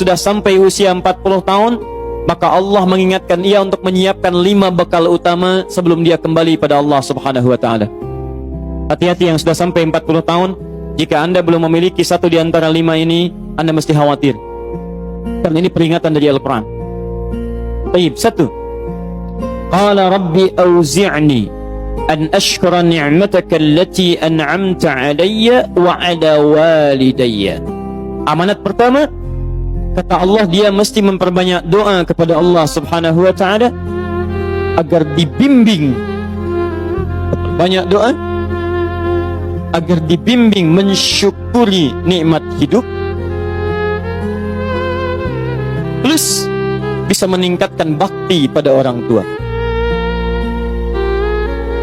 sudah sampai usia 40 tahun, maka Allah mengingatkan ia untuk menyiapkan 5 bekal utama sebelum dia kembali pada Allah Subhanahu wa taala. Hati-hati yang sudah sampai 40 tahun, jika Anda belum memiliki satu di antara 5 ini, Anda mesti khawatir. Karena ini peringatan dari Al-Quran. Baik, 1. Qala rabbi auzi'ni an ashkura ni'mataka allati an'amta 'alayya wa 'ala walidayya. Amanat pertama, kata Allah, dia mesti memperbanyak doa kepada Allah Subhanahu wa taala agar dibimbing. Banyak doa agar dibimbing mensyukuri nikmat hidup, plus bisa meningkatkan bakti pada orang tua.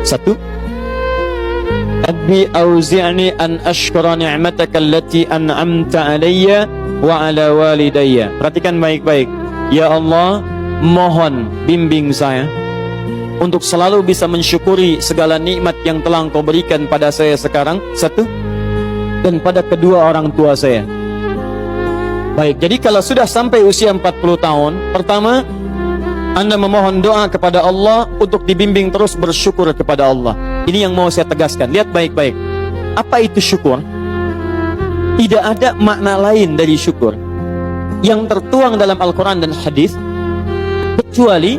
1. Rabbi auzi'ni an ashkura ni'mataka allati an'amta 'alayya wa 'ala walidayya. Perhatikan baik-baik. Ya Allah, mohon bimbing saya untuk selalu bisa mensyukuri segala nikmat yang telah Engkau berikan pada saya sekarang, 1, dan pada kedua orang tua saya. Baik, jadi kalau sudah sampai usia 40 tahun, pertama, Anda memohon doa kepada Allah untuk dibimbing terus bersyukur kepada Allah. Ini yang mau saya tegaskan. Lihat baik-baik. Apa itu syukur? Tidak ada makna lain dari syukur yang tertuang dalam Al-Quran dan hadis kecuali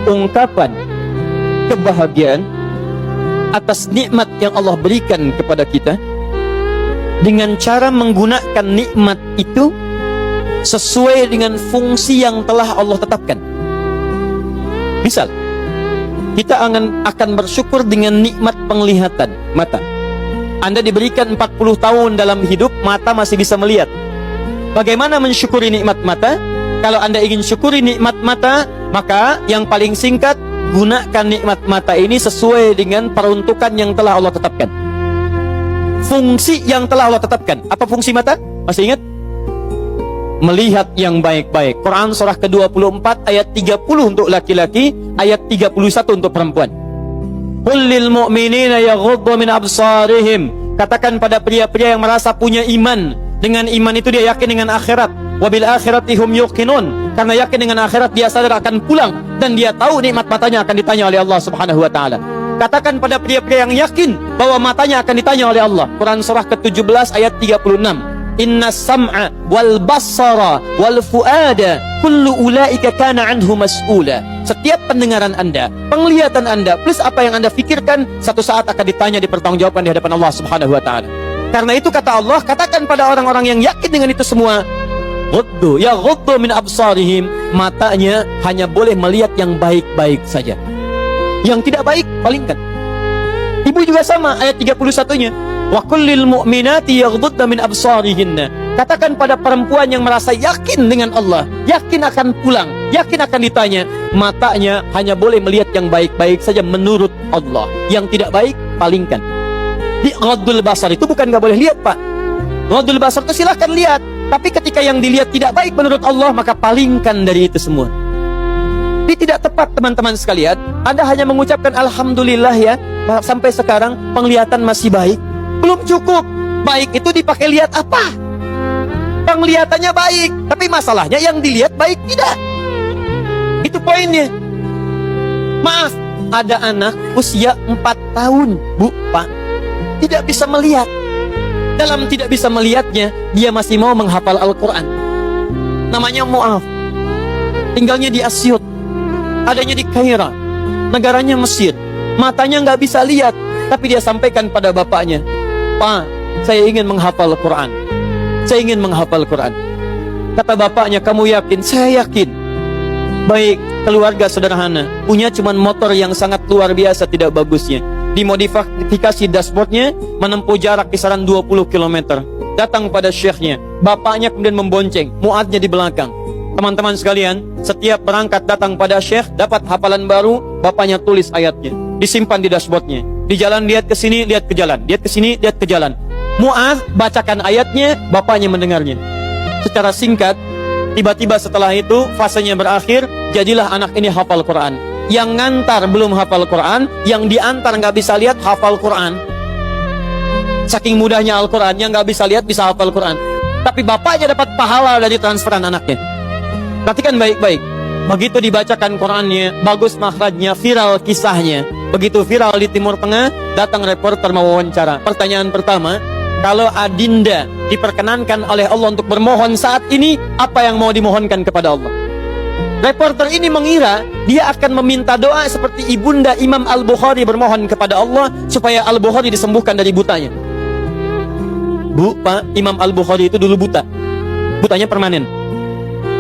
ungkapan kebahagiaan atas nikmat yang Allah berikan kepada kita dengan cara menggunakan nikmat itu sesuai dengan fungsi yang telah Allah tetapkan. Misal, kita akan bersyukur dengan nikmat penglihatan mata. Anda diberikan 40 tahun dalam hidup, mata masih bisa melihat. Bagaimana mensyukuri nikmat mata? Kalau Anda ingin syukuri nikmat mata, maka yang paling singkat, gunakan nikmat mata ini sesuai dengan peruntukan yang telah Allah tetapkan. Fungsi yang telah Allah tetapkan. Apa fungsi mata? Masih ingat? Melihat yang baik-baik. Quran surah ke-24 ayat 30 untuk laki-laki, ayat 31 untuk perempuan. Qul lil mu'minina yaghuddu min absarihim. Katakan pada pria-pria yang merasa punya iman. Dengan iman itu dia yakin dengan akhirat. Wabil akhirati hum yuqinun. Karena yakin dengan akhirat dia sadar akan pulang dan dia tahu nikmat matanya akan ditanya oleh Allah Subhanahu wa taala. Katakan pada pria-pria yang yakin bahwa matanya akan ditanya oleh Allah. Quran surah ke-17 ayat 36. Inna sam'a wal basara wal fuada kullu ulaika kana anhu mas'ula. Setiap pendengaran Anda, penglihatan Anda, plus apa yang Anda fikirkan, satu saat akan ditanya, dipertanggungjawabkan di hadapan Allah Subhanahu wa taala. Karena itu kata Allah, katakan pada orang-orang yang yakin dengan itu semua, ghuddu min absarihim, matanya hanya boleh melihat yang baik-baik saja. Yang tidak baik, palingkan. Ibu juga sama, ayat 31-nya. Wa kullil mu'minati yaghdudna min absarihinna. Katakan pada perempuan yang merasa yakin dengan Allah, yakin akan pulang, yakin akan ditanya, matanya hanya boleh melihat yang baik-baik saja menurut Allah. Yang tidak baik, palingkan. Di ghaddul basar itu bukan nggak boleh lihat, Pak. Ghaddul basar itu silahkan lihat, tapi ketika yang dilihat tidak baik menurut Allah, maka palingkan dari itu semua. Ini tidak tepat, teman-teman sekalian. Anda hanya mengucapkan alhamdulillah ya, sampai sekarang penglihatan masih baik. Belum cukup. Baik itu dipakai lihat apa? Penglihatannya baik, tapi masalahnya yang dilihat baik tidak. Itu poinnya. Maaf, ada anak usia 4 tahun, Bu, Pak, tidak bisa melihat. Dalam tidak bisa melihatnya, dia masih mau menghafal Al-Quran. Namanya Mu'af. Tinggalnya di Asyut, adanya di Kaira, negaranya Mesir. Matanya nggak bisa lihat, tapi dia sampaikan pada bapaknya, Pak, saya ingin menghafal Quran. Saya ingin menghafal Quran. Kata bapaknya, kamu yakin? Saya yakin. Baik, keluarga sederhana, punya cuman motor yang sangat luar biasa tidak bagusnya. Dimodifikasi dashboardnya, menempuh jarak kisaran 20 km. Datang pada syekhnya, bapaknya kemudian membonceng, muadnya di belakang. Teman-teman sekalian, setiap berangkat datang pada syekh, dapat hafalan baru, bapaknya tulis ayatnya, disimpan di dashboardnya. Di jalan lihat ke sini, lihat ke jalan, lihat ke sini, lihat ke jalan. Mu'adz bacakan ayatnya, bapaknya mendengarnya. Secara singkat, tiba-tiba setelah itu fasenya berakhir, jadilah anak ini hafal Quran. Yang ngantar belum hafal Quran, yang diantar nggak bisa lihat hafal Quran. Saking mudahnya Al-Quran, yang nggak bisa lihat bisa hafal Quran. tapi bapaknya dapat pahala dari transferan anaknya. Perhatikan baik-baik. Begitu dibacakan Qurannya, bagus makhrajnya, viral kisahnya. Begitu viral di Timur Tengah, datang reporter mau wawancara. Pertanyaan pertama, kalau adinda diperkenankan oleh Allah untuk bermohon saat ini, apa yang mau dimohonkan kepada Allah? Reporter ini mengira dia akan meminta doa seperti ibunda Imam Al-Bukhari bermohon kepada Allah supaya Al-Bukhari disembuhkan dari butanya. Bu, Pak, Imam Al-Bukhari itu dulu buta. Butanya permanen.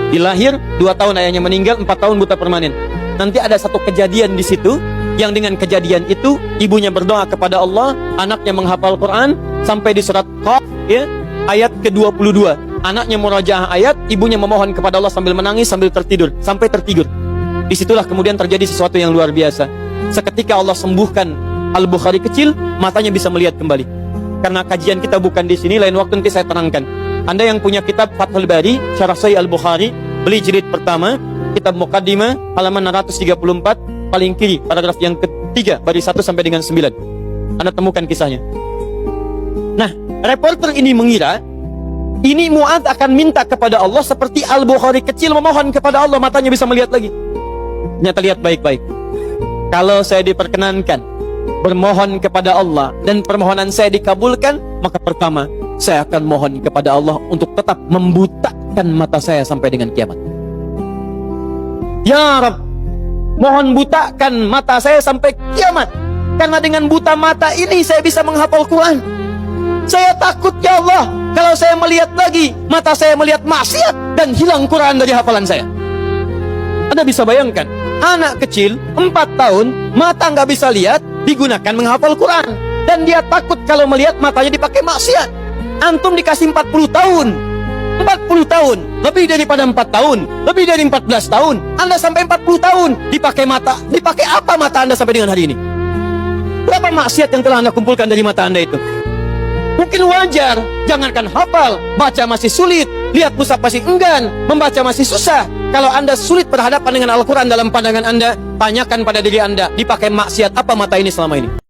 Dilahir 2 tahun ayahnya meninggal, 4 tahun buta permanen. Nanti ada satu kejadian di situ, yang dengan kejadian itu ibunya berdoa kepada Allah, anaknya menghafal Quran sampai di surat Qaf, ya, ayat ke-22. Anaknya murajaah ayat, ibunya memohon kepada Allah sambil menangis, sambil tertidur, sampai tertidur. Disitulah kemudian terjadi sesuatu yang luar biasa. Seketika Allah sembuhkan Al-Bukhari kecil, matanya bisa melihat kembali. Karena kajian kita bukan di sini, lain waktu nanti saya terangkan. Anda yang punya kitab Fathul Bari, Syarah Sahih Al-Bukhari, beli jilid pertama, kitab Muqaddimah, halaman 634, paling kiri, paragraf yang ketiga, baris 1 sampai dengan 9. Anda temukan kisahnya. Nah, reporter ini mengira, ini Mu'adz akan minta kepada Allah seperti Al-Bukhari kecil memohon kepada Allah, matanya bisa melihat lagi. Ternyata lihat baik-baik. Kalau saya diperkenankan bermohon kepada Allah dan permohonan saya dikabulkan, maka pertama, saya akan mohon kepada Allah untuk tetap membutakan mata saya sampai dengan kiamat. Ya Rabb, mohon butakan mata saya sampai kiamat. Karena dengan buta mata ini saya bisa menghafal Quran. Saya takut ya Allah, kalau saya melihat lagi, mata saya melihat maksiat dan hilang Quran dari hafalan saya. Anda bisa bayangkan, anak kecil 4 tahun, mata nggak bisa lihat, digunakan menghafal Quran. Dan dia takut kalau melihat matanya dipakai maksiat. Antum dikasih 40 tahun, 40 tahun, lebih daripada 4 tahun, lebih dari 14 tahun, Anda sampai 40 tahun, dipakai mata, dipakai apa mata Anda sampai dengan hari ini? Berapa maksiat yang telah Anda kumpulkan dari mata Anda itu? Mungkin wajar, jangankan hafal, baca masih sulit, lihat mushaf masih enggan, membaca masih susah. Kalau Anda sulit berhadapan dengan Al-Quran dalam pandangan Anda, tanyakan pada diri Anda, dipakai maksiat apa mata ini selama ini?